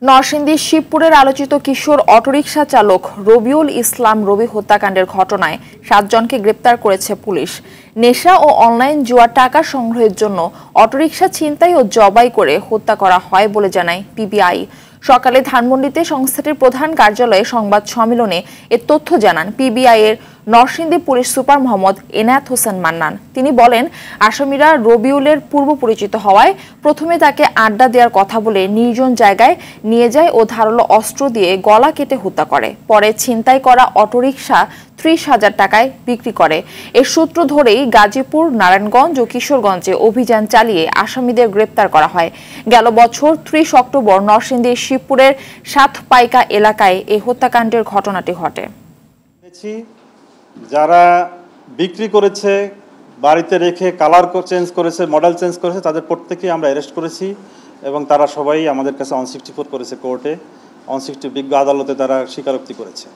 নরসিংদীর শিবপুরের আলোচিত কিশোর অটোরিকশা চালক রবিউল ইসলাম রবি হত্যাকাণ্ডের ঘটনায় 7 জনকে গ্রেপ্তার করেছে পুলিশ। নেশা ও অনলাইন জুয়া টাকা সংগ্রহের জন্য অটোরিকশা ছিনতাই ও জবাই করে হত্যা করা হয় বলে জানায় পিবিআই। সকালে ধানমন্ডিতে সংস্থাটির প্রধান কার্যালয়ে সংবাদ সম্মেলনে এ তথ্য জানান পিবিআই এর নরসিংদী পুলিশ সুপার মোহাম্মদ এনায়েত হোসেন মান্নান। তিনি বলেন, আসামিরা রবিউলের পূর্ব পরিচিত হওয়ায় প্রথমে তাকে আড্ডা দেওয়ার কথা বলে নির্জন জায়গায় নিয়ে যায় ও ধারালো অস্ত্র দিয়ে গলা কেটে হত্যা করে। পরে ছিনতাই করা অটোরিকশা 30,000 টাকায় বিক্রি করে। এর সূত্র ধরেই গাজীপুর, নারায়ণগঞ্জ ও কিশোরগঞ্জে অভিযান চালিয়ে আসামিদের গ্রেপ্তার করা হয়। গেল বছর 30 অক্টোবর নরসিংদীর শিবপুরের সাতপাইকা এলাকায় এই হত্যাকাণ্ডের ঘটনাটি ঘটে। যারা বিক্রি করেছে, বাড়িতে রেখে কালার চেঞ্জ করেছে, মডেল চেঞ্জ করেছে, তাদের প্রত্যেকেই আমরা অ্যারেস্ট করেছি এবং তারা সবাই আমাদের কাছে 164 করেছে কোর্টে। 160 বিজ্ঞ আদালতে তারা স্বীকারোক্তি করেছে।